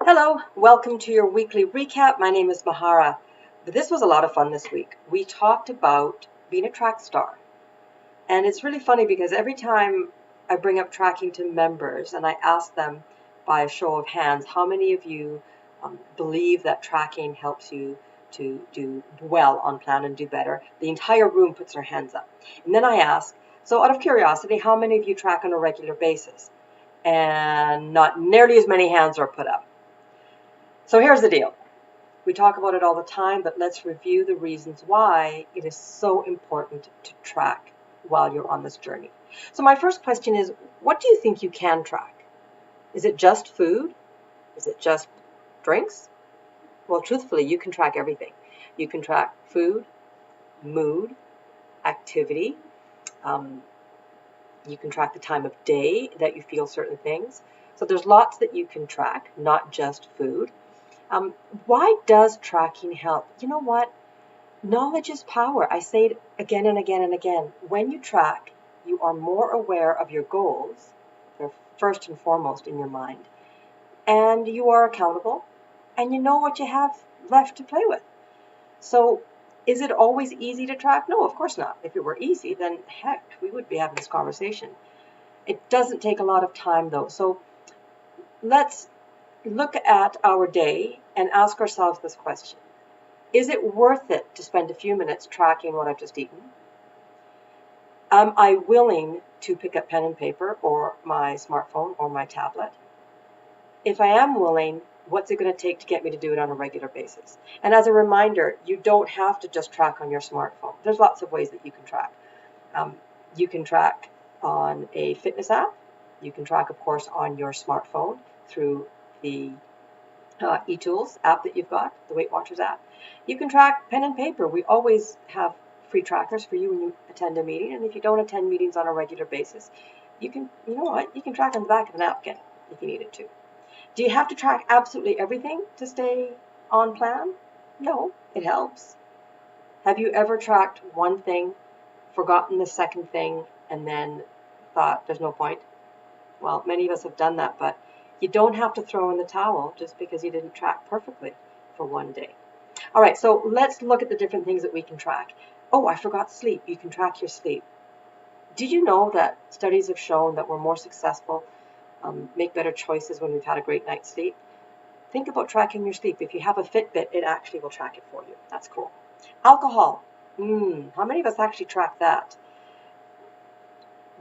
Hello, welcome to your weekly recap. My name is Mahara. This was a lot of fun this week. We talked about being a track star. And it's really funny because every time I bring up tracking to members and I ask them by a show of hands, how many of you believe that tracking helps you to do well on plan and do better, the entire room puts their hands up. And then I ask, so out of curiosity, how many of you track on a regular basis? And not nearly as many hands are put up. So here's the deal. We talk about it all the time, but let's review the reasons why it is so important to track while you're on this journey. So my first question is, what do you think you can track? Is it just food? Is it just drinks? Well, truthfully, you can track everything. You can track food, mood, activity. You can track the time of day that you feel certain things. So there's lots that you can track, not just food. Why does tracking help? You know what? Knowledge is power. I say it again and again and again. When you track, you are more aware of your goals. They're first and foremost in your mind. And you are accountable. And you know what you have left to play with. So is it always easy to track? No, of course not. If it were easy, then heck, we would be having this conversation. It doesn't take a lot of time though. So let's look at our day and ask ourselves this question. Is it worth it to spend a few minutes tracking what I've just eaten? Am I willing to pick up pen and paper or my smartphone or my tablet? If I am willing, what's it going to take to get me to do it on a regular basis? And as a reminder, you don't have to just track on your smartphone. There's lots of ways that you can track. You can track on a fitness app. You can track, of course, on your smartphone through the eTools app that you've got, the Weight Watchers app. You can track pen and paper. We always have free trackers for you when you attend a meeting. And if you don't attend meetings on a regular basis, you can track on the back of a napkin if you needed to. Do you have to track absolutely everything to stay on plan? No, it helps. Have you ever tracked one thing, forgotten the second thing, and then thought there's no point? Well, many of us have done that, but you don't have to throw in the towel just because you didn't track perfectly for one day. All right, so let's look at the different things that we can track. Oh, I forgot sleep. You can track your sleep. Did you know that studies have shown that we're more successful, make better choices when we've had a great night's sleep? Think about tracking your sleep. If you have a Fitbit, it actually will track it for you. That's cool. Alcohol. How many of us actually track that?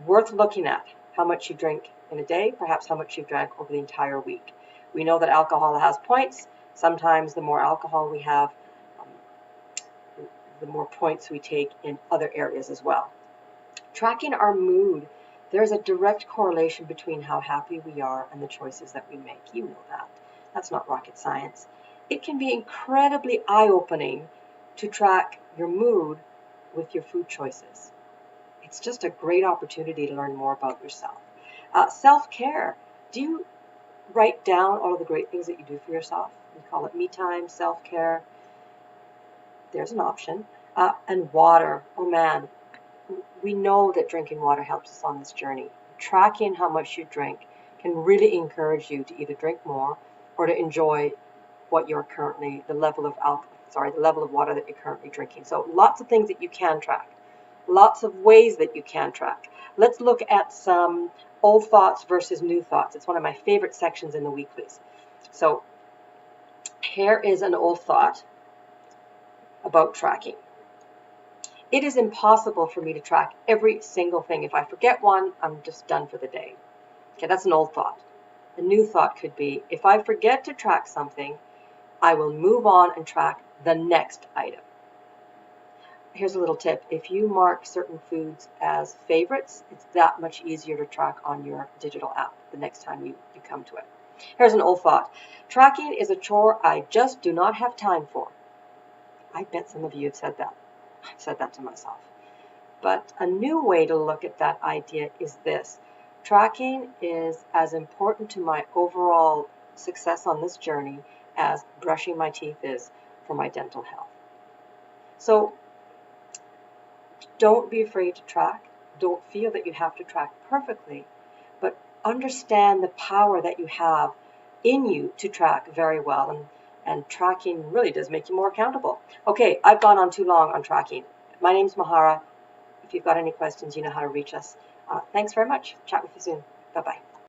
Worth looking at how much you drink in a day, perhaps how much you've drank over the entire week. We know that alcohol has points. Sometimes the more alcohol we have, the more points we take in other areas as well. Tracking our mood, there's a direct correlation between how happy we are and the choices that we make. You know that. That's not rocket science. It can be incredibly eye-opening to track your mood with your food choices. It's just a great opportunity to learn more about yourself. Self-care. Do you write down all of the great things that you do for yourself? We call it me time, self-care. There's an option. And water. Oh man, we know that drinking water helps us on this journey. Tracking how much you drink can really encourage you to either drink more or to enjoy what you're currently, the level of water that you're currently drinking. So lots of things that you can track. Lots of ways that you can track. Let's look at some old thoughts versus new thoughts. It's one of my favorite sections in the weeklies. So here is an old thought about tracking. It is impossible for me to track every single thing. If I forget one, I'm just done for the day. Okay, that's an old thought. A new thought could be, if I forget to track something, I will move on and track the next item. Here's a little tip. If you mark certain foods as favorites, it's that much easier to track on your digital app the next time you come to it. Here's an old thought. Tracking is a chore I just do not have time for. I bet some of you have said that. I've said that to myself. But a new way to look at that idea is this. Tracking is as important to my overall success on this journey as brushing my teeth is for my dental health. So don't be afraid to track. Don't feel that you have to track perfectly, but understand the power that you have in you to track very well, and tracking really does make you more accountable. Okay, I've gone on too long on tracking. My name's Mahara. If you've got any questions, you know how to reach us. Thanks very much. Chat with you soon. Bye-bye.